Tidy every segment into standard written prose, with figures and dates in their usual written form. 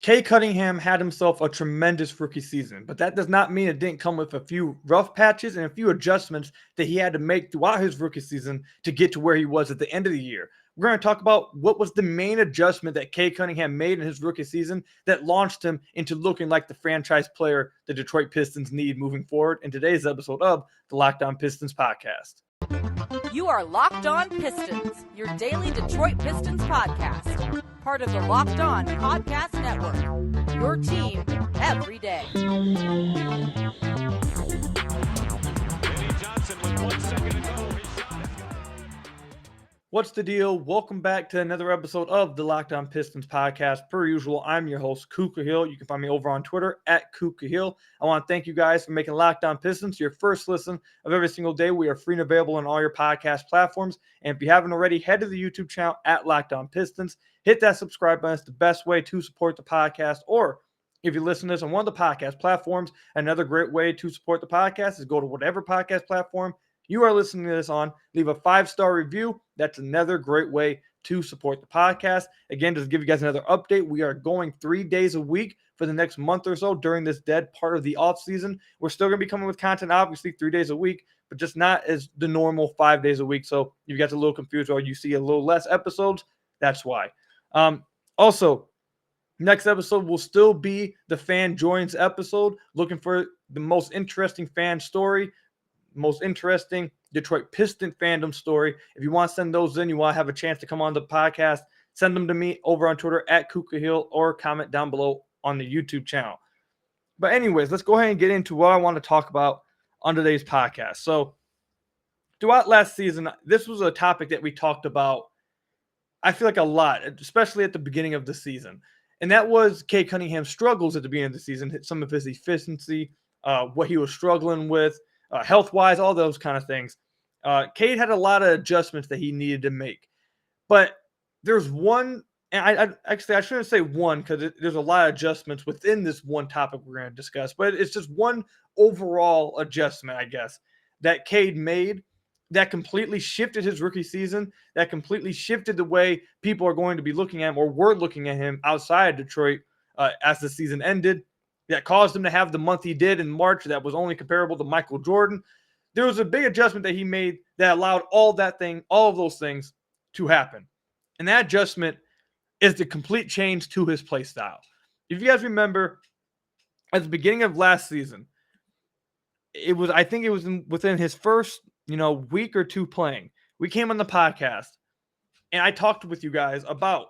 Cade Cunningham had himself a tremendous rookie season, but that does not mean it didn't come with a few rough patches and a few adjustments that he had to make throughout his rookie season to get to where he was at the end of the year. We're going to talk about what was the main adjustment that Cade Cunningham made in his rookie season that launched him into looking like the franchise player the Detroit Pistons need moving forward in today's episode of the Locked On Pistons podcast. You are Locked On Pistons, your daily Detroit Pistons podcast. Part of the Locked On Podcast Network, your team every day. What's the deal? Welcome back to another episode of the Locked On Pistons podcast. Per usual, I'm your host, Kuka Hill. You can find me over on Twitter at Kuka Hill. I want to thank you guys for making Locked On Pistons your first listen of every single day. We are free and available on all your podcast platforms. And if you haven't already, head to the YouTube channel at Locked On Pistons. Hit that subscribe button. It's the best way to support the podcast. Or if you listen to this on one of the podcast platforms, another great way to support the podcast is go to whatever podcast platform you are listening to this on, leave a 5-star review. That's another great way to support the podcast. Again, just to give you guys another update, we are going 3 days a week for the next month or so during this dead part of the off season. We're still going to be coming with content, obviously 3 days a week, but just not as the normal 5 days a week. So if you guys are a little confused or you see a little less episodes, that's why. Also, next episode will still be the Fan Joins episode, looking for the most interesting fan story, most interesting Detroit Piston fandom story. If you want to send those in, you want to have a chance to come on the podcast, send them to me over on Twitter at Kuka Hill or comment down below on the YouTube channel. But anyways, let's go ahead and get into what I want to talk about on today's podcast. So throughout last season, this was a topic that we talked about, I feel like a lot, especially at the beginning of the season. And that was Cade Cunningham's struggles at the beginning of the season, some of his efficiency, what he was struggling with, health-wise, all those kind of things. Cade had a lot of adjustments that he needed to make. But there's one, and I shouldn't say one because there's a lot of adjustments within this one topic we're going to discuss. But it's just one overall adjustment, I guess, that Cade made that completely shifted his rookie season, that completely shifted the way people are going to be looking at him or were looking at him outside Detroit as the season ended. That caused him to have the month he did in March that was only comparable to Michael Jordan. There was a big adjustment that he made that allowed all of those things to happen. And that adjustment is the complete change to his play style. If you guys remember, at the beginning of last season, I think it was within his first, week or two playing. We came on the podcast and I talked with you guys about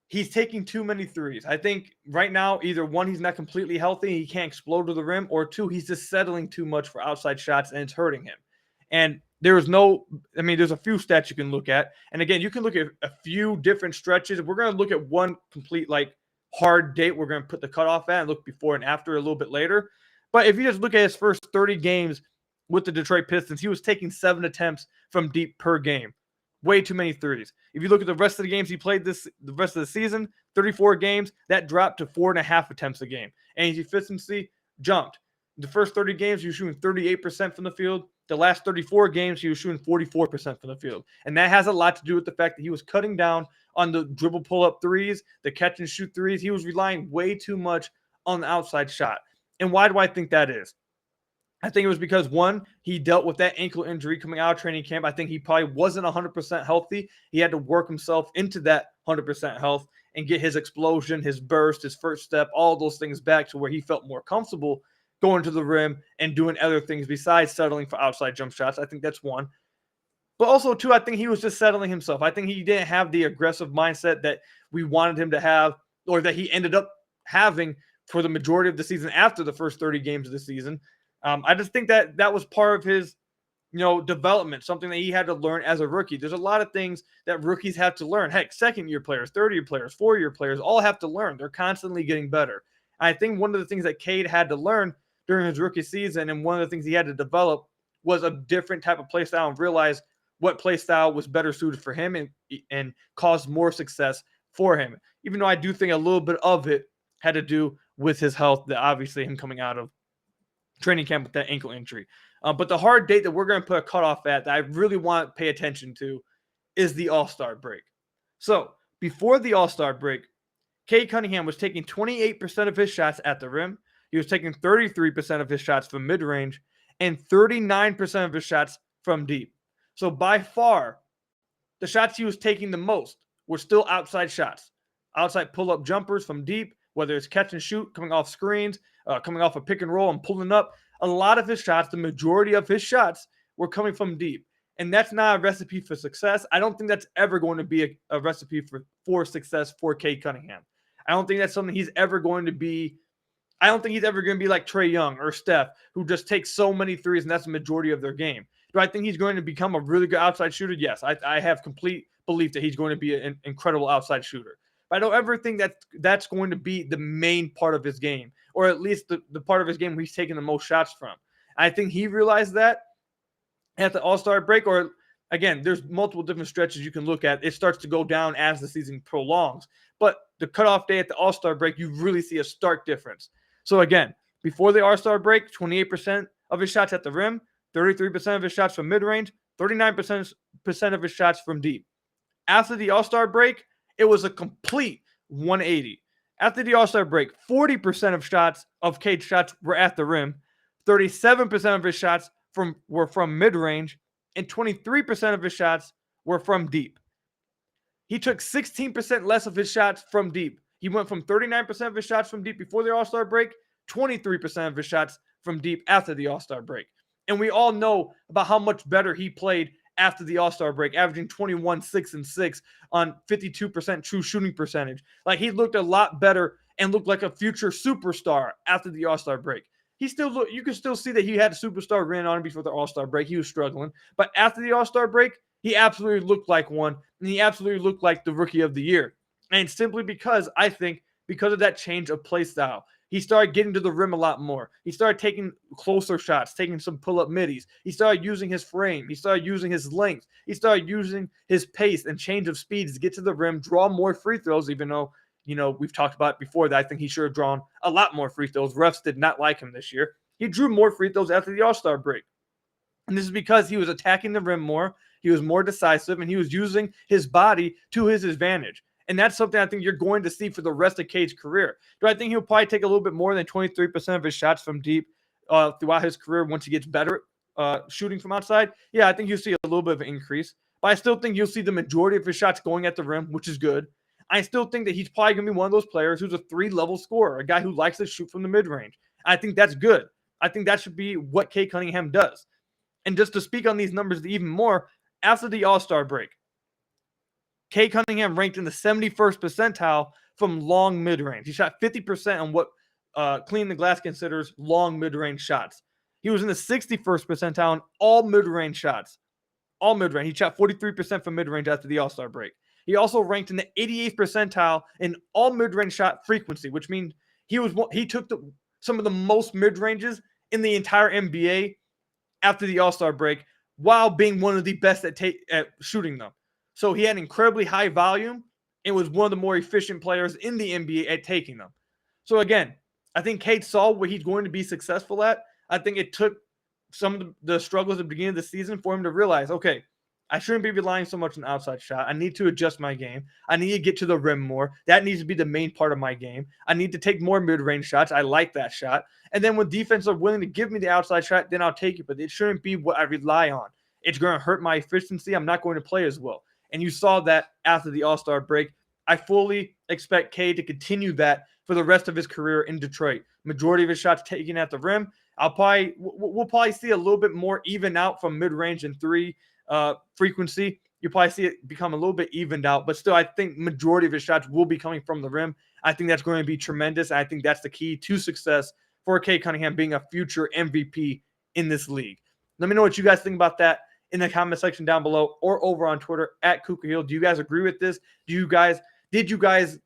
he's taking too many threes. I think right now, either one, he's not completely healthy, he can't explode to the rim, or two, he's just settling too much for outside shots and it's hurting him. And there's a few stats you can look at. And again, you can look at a few different stretches. We're going to look at one complete, hard date we're going to put the cutoff at and look before and after a little bit later. But if you just look at his first 30 games with the Detroit Pistons, he was taking 7 attempts from deep per game. Way too many threes. If you look at the rest of the games he played the rest of the season, 34 games, that dropped to 4.5 attempts a game. And his efficiency jumped. The first 30 games, he was shooting 38% from the field. The last 34 games, he was shooting 44% from the field. And that has a lot to do with the fact that he was cutting down on the dribble pull-up threes, the catch and shoot threes. He was relying way too much on the outside shot. And why do I think that is? I think it was because, one, he dealt with that ankle injury coming out of training camp. I think he probably wasn't 100% healthy. He had to work himself into that 100% health and get his explosion, his burst, his first step, all those things back to where he felt more comfortable going to the rim and doing other things besides settling for outside jump shots. I think that's one. But also, two, I think he was just settling himself. I think he didn't have the aggressive mindset that we wanted him to have or that he ended up having for the majority of the season after the first 30 games of the season. I just think that was part of his, development, something that he had to learn as a rookie. There's a lot of things that rookies have to learn. Heck, second-year players, third-year players, four-year players all have to learn. They're constantly getting better. I think one of the things that Cade had to learn during his rookie season and one of the things he had to develop was a different type of play style and realize what play style was better suited for him and caused more success for him. Even though I do think a little bit of it had to do with his health, that obviously him coming out of training camp with that ankle injury. But the hard date that we're going to put a cutoff at that I really want to pay attention to is the All-Star break. So before the All-Star break, Cade Cunningham was taking 28% of his shots at the rim. He was taking 33% of his shots from mid-range and 39% of his shots from deep. So by far, the shots he was taking the most were still outside shots. Outside pull-up jumpers from deep, whether it's catch and shoot, coming off screens, coming off a pick and roll and pulling up. A lot of his shots, the majority of his shots, were coming from deep. And that's not a recipe for success. I don't think that's ever going to be a recipe for success for Cade Cunningham. I don't think that's something he's ever going to be. I don't think he's ever going to be like Trae Young or Steph, who just takes so many threes, and that's the majority of their game. Do I think he's going to become a really good outside shooter? Yes, I have complete belief that he's going to be an incredible outside shooter. But I don't ever think that that's going to be the main part of his game, or at least the part of his game where he's taking the most shots from. I think he realized that at the All-Star break, or again, there's multiple different stretches you can look at. It starts to go down as the season prolongs. But the cutoff day at the All-Star break, you really see a stark difference. So again, before the All-Star break, 28% of his shots at the rim, 33% of his shots from mid-range, 39% of his shots from deep. After the All-Star break, it was a complete 180. After the All-Star break, 40% of Cade's shots were at the rim, 37% of his shots were from mid-range, and 23% of his shots were from deep. He took 16% less of his shots from deep. He went from 39% of his shots from deep before the All-Star break, 23% of his shots from deep after the All-Star break. And we all know about how much better he played after the All-Star break, averaging 21, 6, and 6 on 52% true shooting percentage. Like, he looked a lot better and looked like a future superstar after the All-Star break. You can still see that he had a superstar grin on him before the All-Star break. He was struggling. But after the All-Star break, he absolutely looked like one, and he absolutely looked like the Rookie of the Year. And simply because, I think, because of that change of play style, he started getting to the rim a lot more. He started taking closer shots, taking some pull-up middies. He started using his frame. He started using his length. He started using his pace and change of speeds to get to the rim, draw more free throws, even though, we've talked about before that I think he should have drawn a lot more free throws. Refs did not like him this year. He drew more free throws after the All-Star break. And this is because he was attacking the rim more, he was more decisive, and he was using his body to his advantage. And that's something I think you're going to see for the rest of Cade's career. Do I think he'll probably take a little bit more than 23% of his shots from deep throughout his career once he gets better shooting from outside? Yeah, I think you'll see a little bit of an increase. But I still think you'll see the majority of his shots going at the rim, which is good. I still think that he's probably going to be one of those players who's a 3-level scorer, a guy who likes to shoot from the mid-range. I think that's good. I think that should be what Cade Cunningham does. And just to speak on these numbers even more, after the All-Star break, Cade Cunningham ranked in the 71st percentile from long mid-range. He shot 50% on what Clean the Glass considers long mid-range shots. He was in the 61st percentile on all mid-range shots. All mid-range. He shot 43% from mid-range after the All-Star break. He also ranked in the 88th percentile in all mid-range shot frequency, which means he took some of the most mid-ranges in the entire NBA after the All-Star break, while being one of the best at shooting them. So he had incredibly high volume and was one of the more efficient players in the NBA at taking them. So again, I think Cade saw what he's going to be successful at. I think it took some of the struggles at the beginning of the season for him to realize, okay, I shouldn't be relying so much on the outside shot. I need to adjust my game. I need to get to the rim more. That needs to be the main part of my game. I need to take more mid-range shots. I like that shot. And then when defense are willing to give me the outside shot, then I'll take it. But it shouldn't be what I rely on. It's going to hurt my efficiency. I'm not going to play as well. And you saw that after the All-Star break. I fully expect Cade to continue that for the rest of his career in Detroit. Majority of his shots taken at the rim. We'll probably see a little bit more even out from mid-range and three frequency. You'll probably see it become a little bit evened out, but still I think majority of his shots will be coming from the rim. I think that's going to be tremendous. I think that's the key to success for Cade Cunningham being a future MVP in this league. Let me know what you guys think about that in the comment section down below or over on Twitter at Kuka. Do you guys agree with this? Did you guys,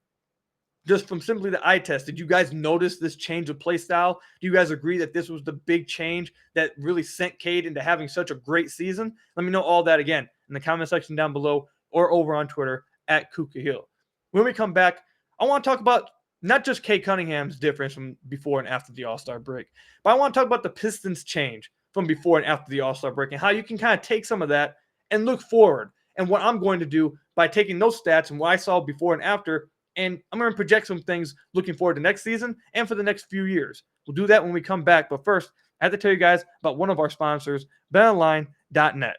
just from simply the eye test, did you guys notice this change of play style? Do you guys agree that this was the big change that really sent Cade into having such a great season? Let me know all that again in the comment section down below or over on Twitter at Kuka Hill. When we come back, I want to talk about not just Cade Cunningham's difference from before and after the All-Star break, but I want to talk about the Pistons change from before and after the All-Star break and how you can kind of take some of that and look forward. And what I'm going to do by taking those stats and what I saw before and after And I'm going to project some things looking forward to next season and for the next few years. We'll do that when we come back. But first, I have to tell you guys about one of our sponsors, BetOnline.net.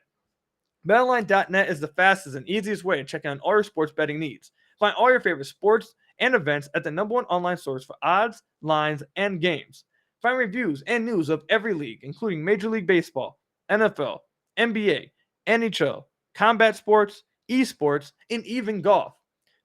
BetOnline.net is the fastest and easiest way to check out all your sports betting needs. Find all your favorite sports and events at the #1 online source for odds, lines, and games. Find reviews and news of every league, including Major League Baseball, NFL, NBA, NHL, combat sports, esports, and even golf.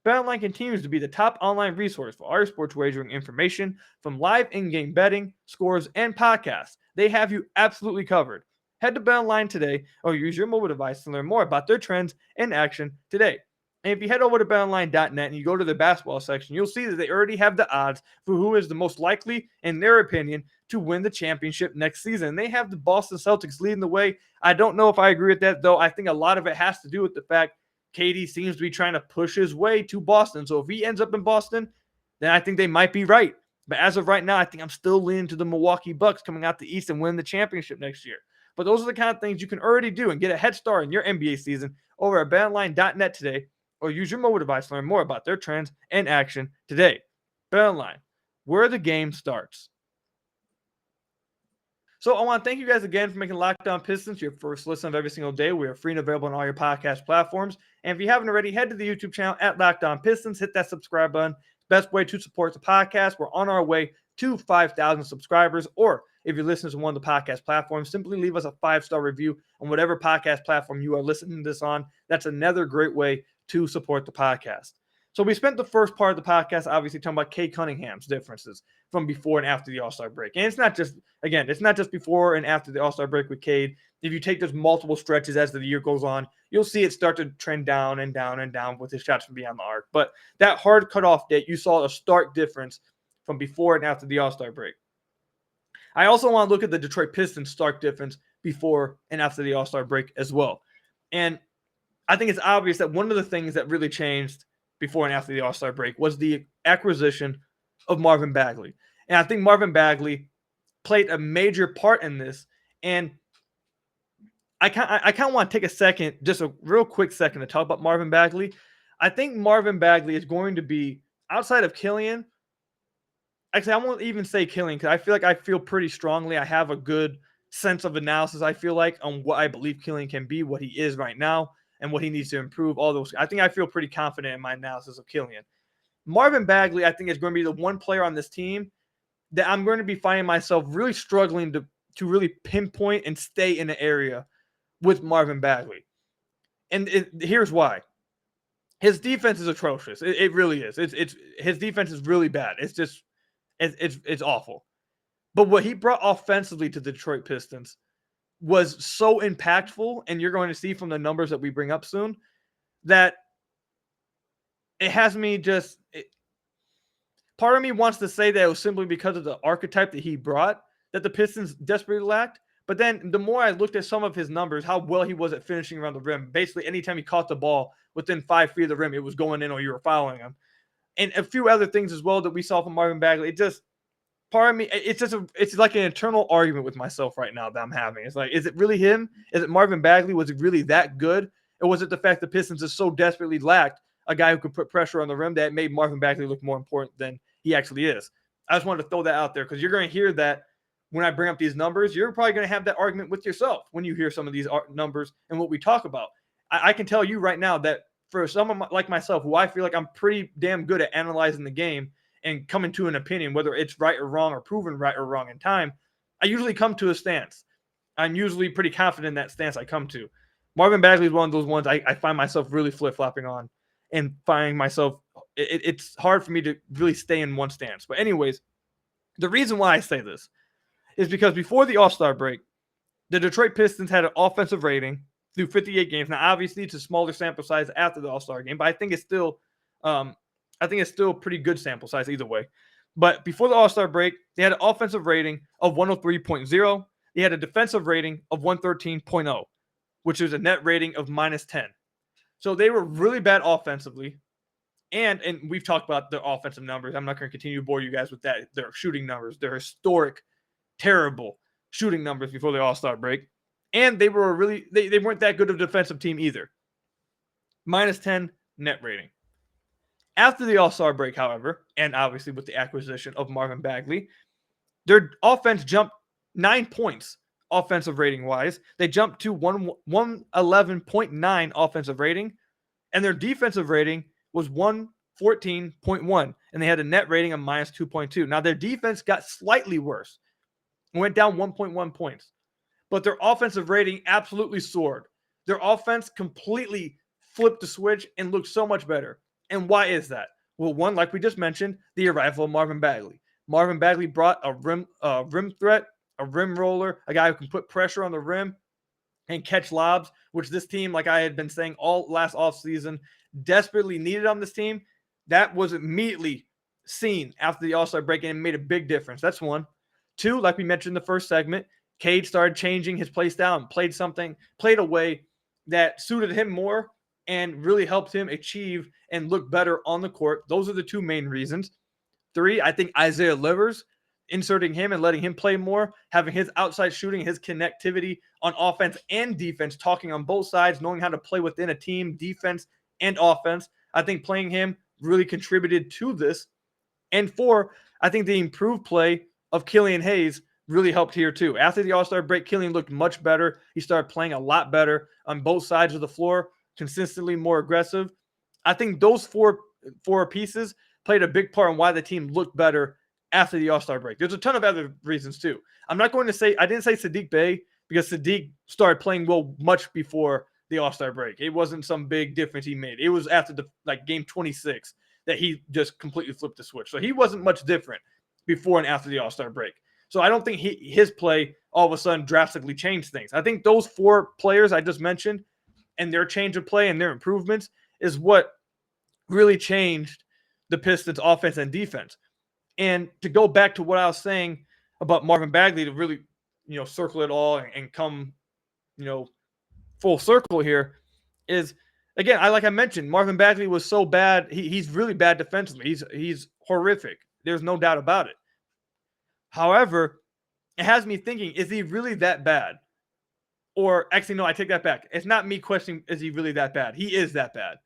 BetOnline continues to be the top online resource for all your sports wagering information, from live in-game betting, scores, and podcasts. They have you absolutely covered. Head to BetOnline today or use your mobile device to learn more about their trends and action today. And if you head over to betonline.net and you go to the basketball section, you'll see that they already have the odds for who is the most likely, in their opinion, to win the championship next season. They have the Boston Celtics leading the way. I don't know if I agree with that, though. I think a lot of it has to do with the fact KD seems to be trying to push his way to Boston. So if he ends up in Boston, then I think they might be right. But as of right now, I think I'm still leaning to the Milwaukee Bucks coming out the East and winning the championship next year. But those are the kind of things you can already do and get a head start in your NBA season over at betonline.net today, or use your mobile device to learn more about their trends and action today. BetOnline, where the game starts. So I want to thank you guys again for making Locked On Pistons your first listen of every single day. We are free and available on all your podcast platforms. And if you haven't already, head to the YouTube channel at Locked On Pistons. Hit that subscribe button. Best way to support the podcast. We're on our way to 5,000 subscribers. Or if you're listening to one of the podcast platforms, simply leave us a 5-star review on whatever podcast platform you are listening to this on. That's another great way to support the podcast. So we spent the first part of the podcast obviously talking about Cade Cunningham's differences from before and after the All-Star break. And it's not just before and after the All-Star break with Cade. If you take those multiple stretches as the year goes on, you'll see it start to trend down and down and down with his shots from beyond the arc. But that hard cutoff date, you saw a stark difference from before and after the All-Star break. I also want to look at the Detroit Pistons' stark difference before and after the All-Star break as well. And I think it's obvious that one of the things that really changed before and after the All-Star break was the acquisition of Marvin Bagley. And I think Marvin Bagley played a major part in this. And I kind of want to take a second, just a real quick second, to talk about Marvin Bagley. I think Marvin Bagley is going to be, outside of Killian, actually, I won't even say Killian because I feel pretty strongly. I have a good sense of analysis, I feel like, on what I believe Killian can be, what he is right now, and what he needs to improve. All those. I think I feel pretty confident in my analysis of Killian. Marvin Bagley, I think, is going to be the one player on this team that I'm going to be finding myself really struggling to really pinpoint and stay in the area with Marvin Bagley. And here's why. His defense is atrocious. It really is. It's his defense is really bad. It's awful. But what he brought offensively to the Detroit Pistons was so impactful, and you're going to see from the numbers that we bring up soon, that it has me just... part of me wants to say that it was simply because of the archetype that he brought that the Pistons desperately lacked. But then the more I looked at some of his numbers, how well he was at finishing around the rim, basically anytime he caught the ball within 5 feet of the rim, it was going in or you were fouling him. And a few other things as well that we saw from Marvin Bagley. It just... part of me, it's like an internal argument with myself right now that I'm having. It's like, is it really him? Is it Marvin Bagley? Was it really that good? Or was it the fact that Pistons just so desperately lacked a guy who could put pressure on the rim that made Marvin Bagley look more important than he actually is? I just wanted to throw that out there because you're going to hear that when I bring up these numbers. You're probably going to have that argument with yourself when you hear some of these numbers and what we talk about. I can tell you right now that for someone like myself, who I feel like I'm pretty damn good at analyzing the game and coming to an opinion, whether it's right or wrong or proven right or wrong in time, I usually come to a stance. I'm usually pretty confident in that stance I come to. Marvin Bagley is one of those ones I find myself really flip-flopping on and finding myself, it's hard for me to really stay in one stance. But anyways, the reason why I say this is because before the All-Star break, the Detroit Pistons had an offensive rating through 58 games. Now, obviously, it's a smaller sample size after the All-Star game, but I think it's still a pretty good sample size either way. But before the All-Star break, they had an offensive rating of 103.0. They had a defensive rating of 113.0, which is a net rating of -10. So they were really bad offensively. And we've talked about the offensive numbers. I'm not going to continue to bore you guys with that. Their shooting numbers, their historic, terrible shooting numbers before the All-Star break. And they were they weren't that good of a defensive team either. -10 net rating. After the All-Star break, however, and obviously with the acquisition of Marvin Bagley, their offense jumped 9 points offensive rating wise. They jumped to 111.9 offensive rating, and their defensive rating was 114.1, and they had a net rating of minus 2.2. Now, their defense got slightly worse, went down 1.1 points, but their offensive rating absolutely soared. Their offense completely flipped the switch and looked so much better. And why is that? Well, one, like we just mentioned, the arrival of Marvin Bagley. Marvin Bagley brought a rim threat, a rim roller, a guy who can put pressure on the rim and catch lobs, which this team, like I had been saying all last offseason, desperately needed on this team. That was immediately seen after the All-Star break and made a big difference. That's one. Two, like we mentioned in the first segment, Cade started changing his play style and played a way that suited him more and really helped him achieve and look better on the court. Those are the two main reasons. Three, I think Isaiah Livers, inserting him and letting him play more, having his outside shooting, his connectivity on offense and defense, talking on both sides, knowing how to play within a team, defense and offense. I think playing him really contributed to this. And four, I think the improved play of Killian Hayes really helped here too. After the All-Star break, Killian looked much better. He started playing a lot better on both sides of the floor, consistently more aggressive. I think those four pieces played a big part in why the team looked better after the All-Star break. There's a ton of other reasons too. I'm not going to say, I didn't say Saddiq Bey because Saddiq started playing well much before the All-Star break. It wasn't some big difference he made. It was after the game 26 that he just completely flipped the switch. So he wasn't much different before and after the All-Star break. So I don't think his play all of a sudden drastically changed things. I think those four players I just mentioned and their change of play and their improvements is what really changed the Pistons offense and defense. And to go back to what I was saying about Marvin Bagley to really, circle it all and come, full circle here is, again, like I mentioned, Marvin Bagley was so bad. He's really bad defensively. He's horrific. There's no doubt about it. However, it has me thinking, is he really that bad? Or actually, no, I take that back. It's not me questioning, is he really that bad? He is that bad.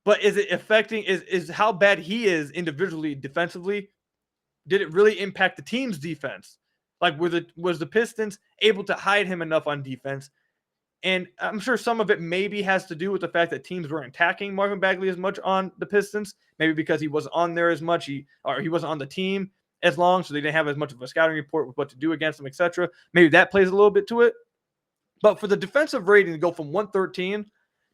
But is it affecting, is how bad he is individually, defensively, did it really impact the team's defense? Like, was the Pistons able to hide him enough on defense? And I'm sure some of it maybe has to do with the fact that teams weren't attacking Marvin Bagley as much on the Pistons, maybe because he wasn't on there as much, he wasn't on the team as long, so they didn't have as much of a scouting report with what to do against him, etc. Maybe that plays a little bit to it. But for the defensive rating to go from 113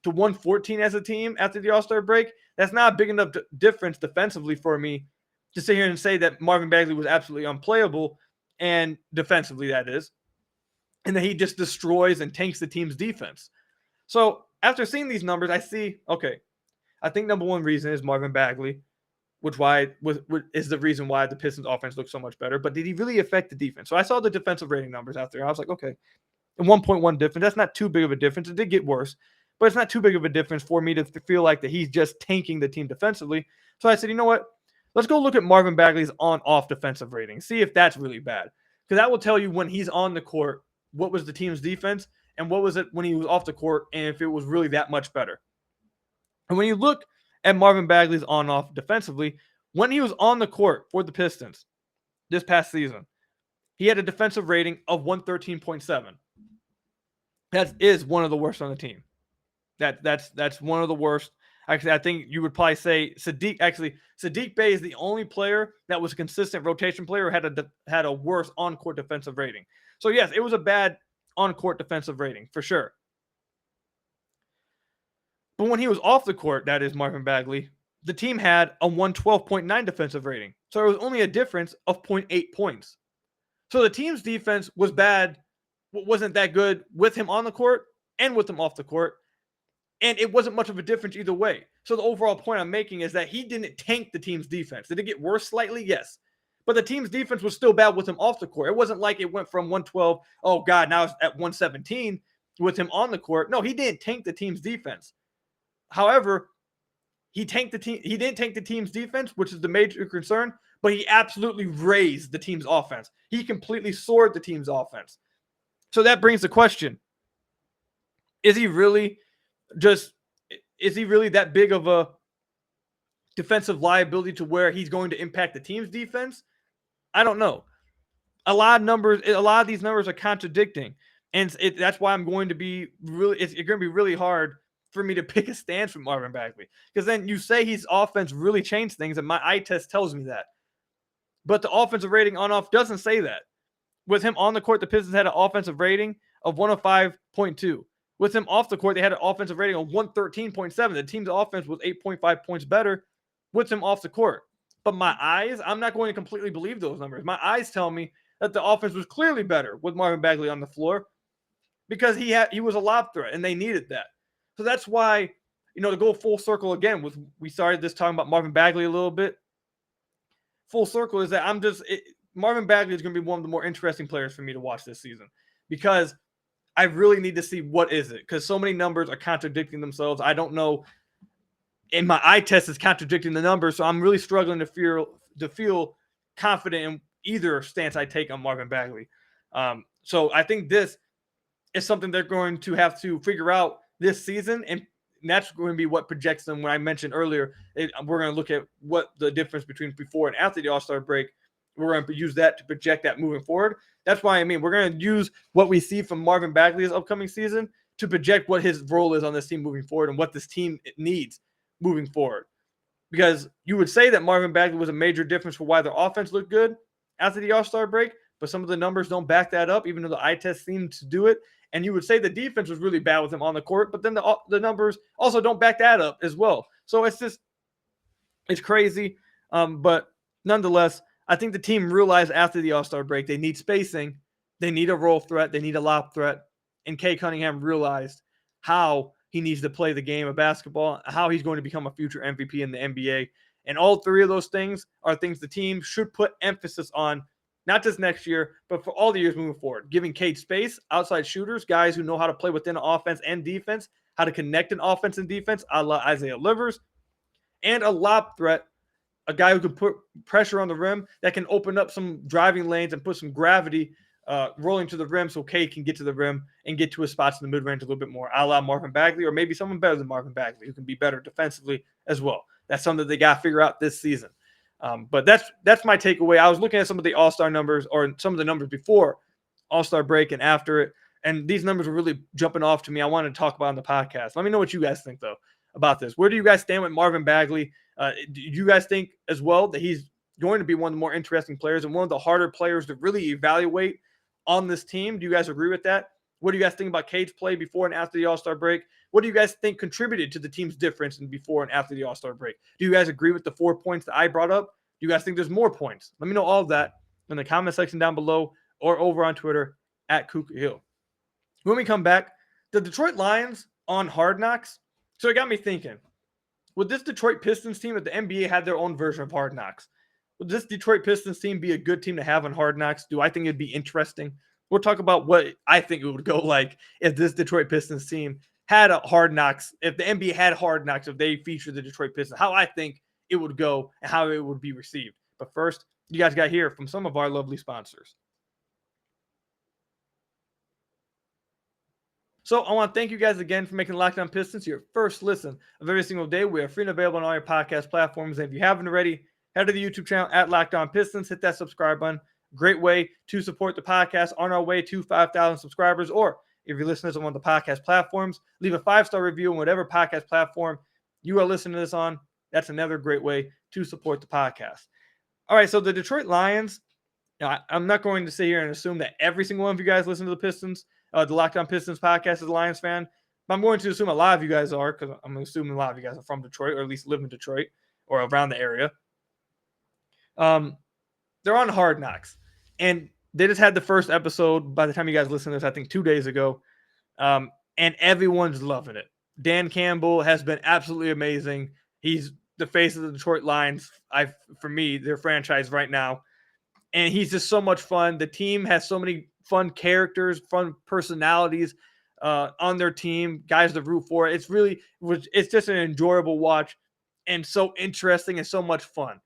to 114 as a team after the All-Star break, that's not a big enough difference defensively for me to sit here and say that Marvin Bagley was absolutely unplayable, and defensively that is, and that he just destroys and tanks the team's defense. So after seeing these numbers, I see, okay, I think number one reason is Marvin Bagley, which is the reason why the Pistons offense looks so much better. But did he really affect the defense? So I saw the defensive rating numbers out there. I was like, okay, and 1.1 difference, that's not too big of a difference. It did get worse, but it's not too big of a difference for me to feel like that he's just tanking the team defensively. So I said, you know what? Let's go look at Marvin Bagley's on-off defensive rating, see if that's really bad. Because that will tell you when he's on the court, what was the team's defense, and what was it when he was off the court, and if it was really that much better. And when you look at Marvin Bagley's on-off defensively, when he was on the court for the Pistons this past season, he had a defensive rating of 113.7. That is one of the worst on the team. That's one of the worst. Actually, I think you would probably say Saddiq Bey is the only player that was a consistent rotation player who had a worse on-court defensive rating. So yes, it was a bad on-court defensive rating for sure. But when he was off the court, that is Marvin Bagley, the team had a 112.9 defensive rating. So it was only a difference of 0.8 points. So the team's defense was bad, wasn't that good with him on the court and with him off the court. And it wasn't much of a difference either way. So the overall point I'm making is that he didn't tank the team's defense. Did it get worse slightly? Yes. But the team's defense was still bad with him off the court. It wasn't like it went from 112, oh God, now it's at 117 with him on the court. No, he didn't tank the team's defense. However, he didn't tank the team's defense, which is the major concern, but he absolutely raised the team's offense. He completely soared the team's offense. So that brings the question, is he really that big of a defensive liability to where he's going to impact the team's defense? I don't know. A lot of these numbers are contradicting. And that's why I'm going to be it's going to be really hard for me to pick a stance from Marvin Bagley. Because then you say his offense really changed things, and my eye test tells me that. But the offensive rating on off doesn't say that. With him on the court, the Pistons had an offensive rating of 105.2. With him off the court, they had an offensive rating of 113.7. The team's offense was 8.5 points better with him off the court. But my eyes, I'm not going to completely believe those numbers. My eyes tell me that the offense was clearly better with Marvin Bagley on the floor because he was a lob threat, and they needed that. So that's why, to go full circle again, we started this talking about Marvin Bagley a little bit. Full circle is that Marvin Bagley is going to be one of the more interesting players for me to watch this season because I really need to see what is it, because so many numbers are contradicting themselves. I don't know. And my eye test is contradicting the numbers, so I'm really struggling to feel confident in either stance I take on Marvin Bagley. So I think this is something they're going to have to figure out this season, and that's going to be what projects them. When I mentioned earlier, we're going to look at what the difference between before and after the All-Star break. We're going to use that to project that moving forward. That's why we're going to use what we see from Marvin Bagley's upcoming season to project what his role is on this team moving forward and what this team needs moving forward. Because you would say that Marvin Bagley was a major difference for why their offense looked good after the All-Star break, but some of the numbers don't back that up, even though the eye test seemed to do it. And you would say the defense was really bad with him on the court, but then the numbers also don't back that up as well. So it's crazy. But nonetheless, I think the team realized after the All-Star break they need spacing, they need a roll threat, they need a lob threat. And Cade Cunningham realized how he needs to play the game of basketball, how he's going to become a future MVP in the NBA. And all three of those things are things the team should put emphasis on, not just next year, but for all the years moving forward. Giving Cade space, outside shooters, guys who know how to play within offense and defense, how to connect an offense and defense, a la Isaiah Livers, and a lob threat, a guy who can put pressure on the rim that can open up some driving lanes and put some gravity rolling to the rim so Cade can get to the rim and get to his spots in the mid-range a little bit more, a la Marvin Bagley, or maybe someone better than Marvin Bagley who can be better defensively as well. That's something they got to figure out this season. But that's my takeaway. I was looking at some of the All-Star numbers, or some of the numbers before All-Star break and after it, and these numbers were really jumping off to me. I wanted to talk about on the podcast. Let me know what you guys think, though, about this. Where do you guys stand with Marvin Bagley? Do you guys think as well that he's going to be one of the more interesting players and one of the harder players to really evaluate on this team? Do you guys agree with that? What do you guys think about Cade's play before and after the All-Star break? What do you guys think contributed to the team's difference in before and after the All-Star break? Do you guys agree with the 4 points that I brought up? Do you guys think there's more points? Let me know all of that in the comment section down below or over on Twitter at Kuka Hill. When we come back, the Detroit Lions on Hard Knocks. So it got me thinking, would this Detroit Pistons team, if the NBA had their own version of Hard Knocks, would this Detroit Pistons team be a good team to have on Hard Knocks? Do I think it'd be interesting? We'll talk about what I think it would go like if this Detroit Pistons team had a Hard Knocks, if the NBA had Hard Knocks, if they featured the Detroit Pistons, how I think it would go and how it would be received. But first, you guys got to hear from some of our lovely sponsors. So I want to thank you guys again for making Locked On Pistons your first listen of every single day. We are free and available on all your podcast platforms. And if you haven't already, head to the YouTube channel at Locked On Pistons. Hit that subscribe button. Great way to support the podcast on our way to 5,000 subscribers. Or if you're listening to one of the podcast platforms, leave a 5-star review on whatever podcast platform you are listening to this on. That's another great way to support the podcast. All right, so the Detroit Lions, I'm not going to sit here and assume that every single one of you guys listen to the Pistons, the Locked On Pistons podcast is a Lions fan. But I'm going to assume a lot of you guys are, because I'm assuming a lot of you guys are from Detroit, or at least live in Detroit or around the area. They're on Hard Knocks, and they just had the first episode by the time you guys listen to this, I think 2 days ago, and everyone's loving it. Dan Campbell has been absolutely amazing. He's the face of the Detroit Lions, for me, their franchise right now. And he's just so much fun. The team has so many fun characters, fun personalities on their team, guys to root for. It's just an enjoyable watch and so interesting and so much fun.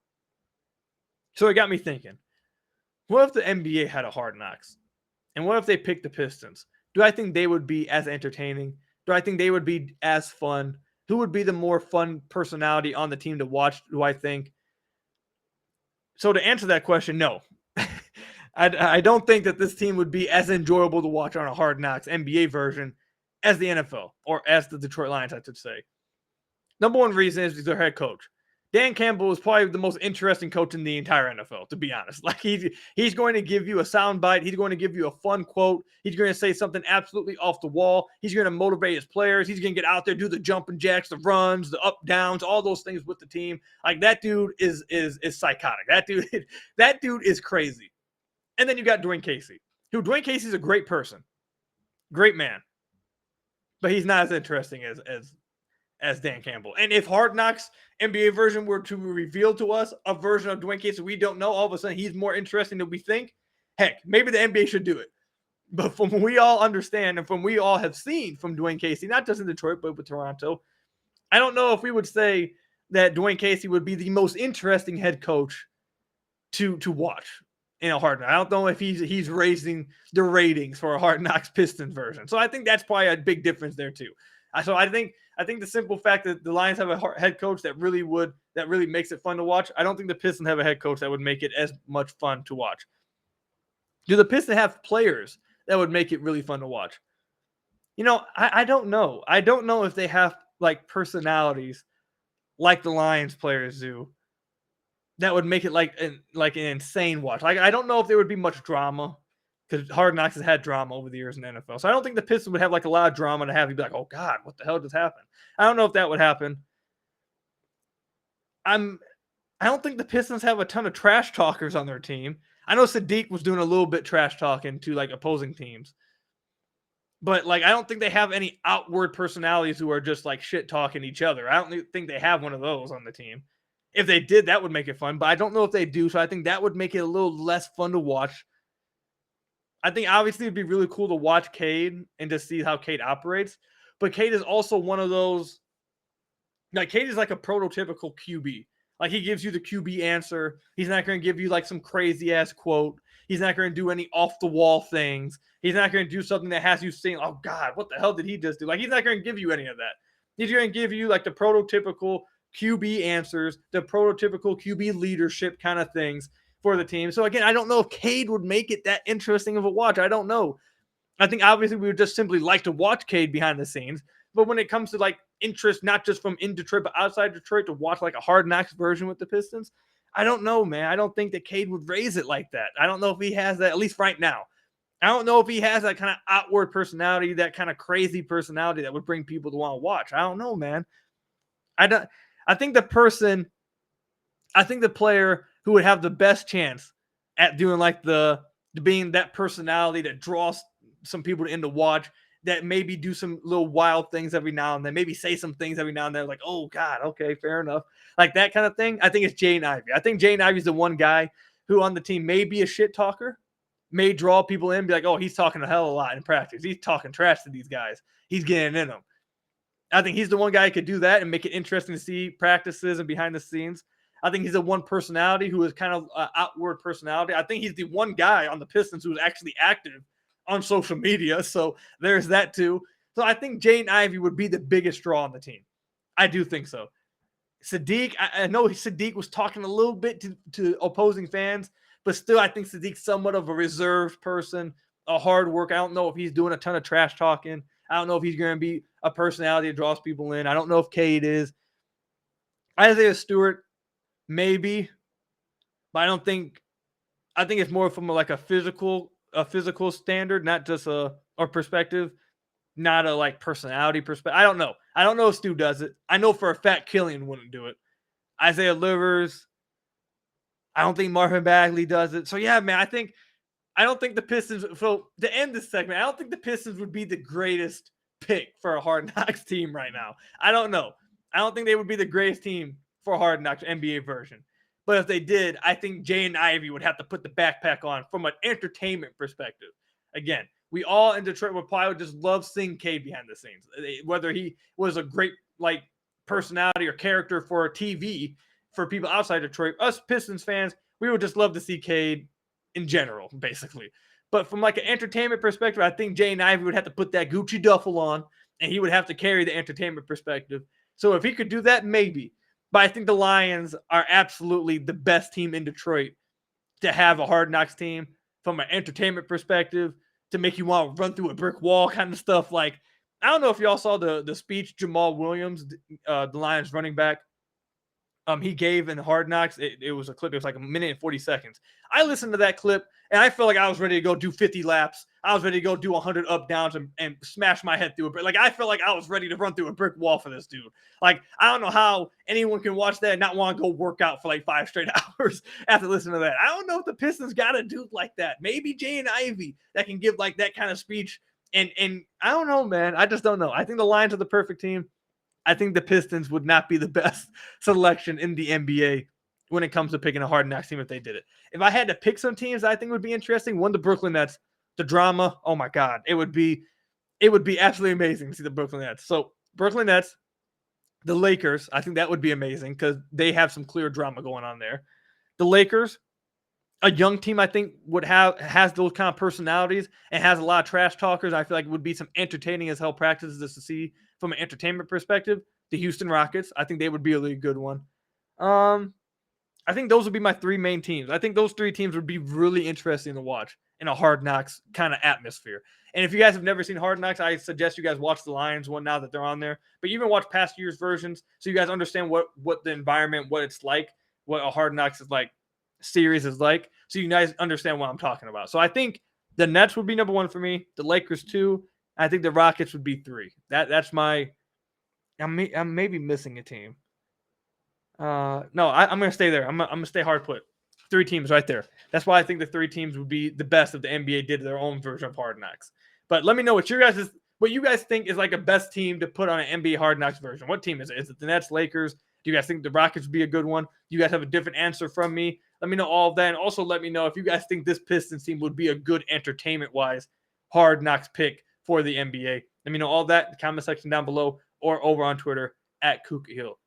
So it got me thinking, what if the NBA had a Hard Knocks? And what if they picked the Pistons? Do I think they would be as entertaining? Do I think they would be as fun? who would be the more fun personality on the team to watch, do I think? So to answer that question, no. I don't think that this team would be as enjoyable to watch on a Hard Knocks NBA version as the NFL, or as the Detroit Lions, I should say. Number one reason is their head coach. Dan Campbell is probably the most interesting coach in the entire NFL, to be honest. Like he's going to give you a soundbite. He's going to give you a fun quote. He's going to say something absolutely off the wall. He's going to motivate his players. He's going to get out there, do the jumping jacks, the runs, the up downs, all those things with the team. Like that dude is psychotic. That dude is crazy. And then you got Dwayne Casey, who Dwayne Casey's a great person, great man, but he's not as interesting as Dan Campbell. And if Hard Knocks NBA version were to reveal to us a version of Dwayne Casey we don't know, all of a sudden he's more interesting than we think, heck, maybe the NBA should do it. But from what we all understand and from we all have seen from Dwayne Casey, not just in Detroit, but with Toronto, I don't know if we would say that Dwayne Casey would be the most interesting head coach to watch in a Hard Knock. I don't know if he's raising the ratings for a Hard Knocks Pistons version. So I think that's probably a big difference there too. So I think the simple fact that the Lions have a head coach that really makes it fun to watch. I don't think the Pistons have a head coach that would make it as much fun to watch. Do the Pistons have players that would make it really fun to watch? I don't know. I don't know if they have like personalities like the Lions players do that would make it like an insane watch. Like I don't know if there would be much drama, because Hard Knocks has had drama over the years in the NFL. So I don't think the Pistons would have like a lot of drama to have you be like, oh God, what the hell just happened? I don't know if that would happen. I don't think the Pistons have a ton of trash talkers on their team. I know Sadiq was doing a little bit trash talking to like opposing teams, but like I don't think they have any outward personalities who are just like shit talking each other. I don't think they have one of those on the team. If they did, that would make it fun, but I don't know if they do. So I think that would make it a little less fun to watch. I think obviously it'd be really cool to watch Cade and to see how Cade operates. But Cade is also one of those, like Cade is like a prototypical QB. Like he gives you the QB answer. He's not going to give you like some crazy ass quote. He's not going to do any off the wall things. He's not going to do something that has you saying, oh God, what the hell did he just do? Like he's not going to give you any of that. He's going to give you like the prototypical QB answers, the prototypical QB leadership kind of things for the team. So again, I don't know if Cade would make it that interesting of a watch. I don't know. I think obviously we would just simply like to watch Cade behind the scenes. But when it comes to like interest, not just from in Detroit, but outside Detroit, to watch like a Hard Knocks version with the Pistons, I don't know, man. I don't think that Cade would raise it like that. I don't know if he has that, at least right now. I don't know if he has that kind of outward personality, that kind of crazy personality that would bring people to want to watch. I don't know, man. I think the player who would have the best chance at doing like being that personality that draws some people in to watch, that maybe do some little wild things every now and then, maybe say some things every now and then, like, oh God, okay, fair enough. Like that kind of thing. I think it's Jaden Ivey. I think Jaden Ivey's the one guy who on the team may be a shit talker, may draw people in, be like, oh, he's talking a hell of a lot in practice. He's talking trash to these guys. He's getting in them. I think he's the one guy who could do that and make it interesting to see practices and behind the scenes. I think he's the one personality who is kind of outward personality. I think he's the one guy on the Pistons who is actually active on social media. So there's that too. So I think Jaden Ivey would be the biggest draw on the team. I do think so. Sadiq, I know Sadiq was talking a little bit to opposing fans, but still I think Sadiq's somewhat of a reserved person, a hard worker. I don't know if he's doing a ton of trash talking. I don't know if he's going to be a personality that draws people in. I don't know if Cade is. Isaiah Stewart, maybe, but I think it's more from like a physical standard, not just a perspective, not a like personality perspective. I don't know. I don't know if Stu does it. I know for a fact Killian wouldn't do it. Isaiah Livers, I don't think Marvin Bagley does it. So yeah, man, I don't think the Pistons, so to end this segment, I don't think the Pistons would be the greatest pick for a Hard Knocks team right now. I don't know. I don't think they would be the greatest team for a Hard Knocks NBA version. But if they did, I think Jaden Ivey would have to put the backpack on from an entertainment perspective. Again, we all in Detroit would probably just love seeing Cade behind the scenes. Whether he was a great like personality or character for TV for people outside Detroit, us Pistons fans, we would just love to see Cade in general, basically. But from like an entertainment perspective, I think Jaden Ivey would have to put that Gucci duffel on, and he would have to carry the entertainment perspective. So if he could do that, maybe. But I think the Lions are absolutely the best team in Detroit to have a Hard Knocks team from an entertainment perspective, to make you want to run through a brick wall kind of stuff. Like, I don't know if y'all saw the speech Jamal Williams, the Lions running back, he gave in Hard Knocks. It was a clip. It was like a minute and 40 seconds. I listened to that clip, and I felt like I was ready to go do 50 laps. I was ready to go do 100 up downs and smash my head through a brick. Like, I felt like I was ready to run through a brick wall for this dude. Like, I don't know how anyone can watch that and not want to go work out for like 5 straight hours after listening to that. I don't know if the Pistons got a dude like that. Maybe Jay and Ivy that can give like that kind of speech. And I don't know, man. I just don't know. I think the Lions are the perfect team. I think the Pistons would not be the best selection in the NBA when it comes to picking a Hard Knocks team if they did it. If I had to pick some teams I think would be interesting, one, the Brooklyn Nets, the drama. Oh my God, it would be absolutely amazing to see the Brooklyn Nets. So Brooklyn Nets, the Lakers, I think that would be amazing because they have some clear drama going on there. The Lakers, a young team I think has those kind of personalities and has a lot of trash talkers. I feel like it would be some entertaining as hell practices to see from an entertainment perspective. The Houston Rockets, I think they would be a really good one. I think those would be my 3 main teams. I think those 3 teams would be really interesting to watch in a Hard Knocks kind of atmosphere. And if you guys have never seen Hard Knocks, I suggest you guys watch the Lions one now that they're on there. But you even watch past years' versions so you guys understand what the environment, what it's like, what a Hard Knocks is like series is like, so you guys understand what I'm talking about. So I think the Nets would be number 1 for me, the Lakers 2, I think the Rockets would be 3. That's my. I'm maybe missing a team. No, I'm gonna stay there. I'm gonna stay hard put. 3 teams right there. That's why I think the 3 teams would be the best if the NBA did their own version of Hard Knocks. But let me know what you guys think is like a best team to put on an NBA Hard Knocks version. What team is it? Is it the Nets, Lakers? Do you guys think the Rockets would be a good one? Do you guys have a different answer from me? Let me know all of that. And also let me know if you guys think this Pistons team would be a good entertainment-wise Hard Knocks pick for the NBA. Let me know all that in the comment section down below or over on Twitter at Kuka Hill.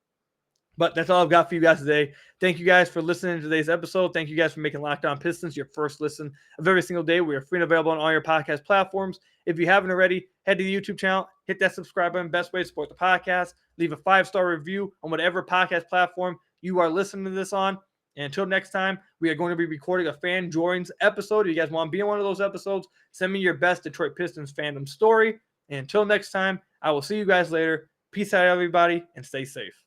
But that's all I've got for you guys today. Thank you guys for listening to today's episode. Thank you guys for making Locked On Pistons your first listen of every single day. We are free and available on all your podcast platforms. If you haven't already, head to the YouTube channel, hit that subscribe button. Best way to support the podcast. Leave a 5-star review on whatever podcast platform you are listening to this on. And until next time, we are going to be recording a Fan Joins episode. If you guys want to be in one of those episodes, send me your best Detroit Pistons fandom story. And until next time, I will see you guys later. Peace out, everybody, and stay safe.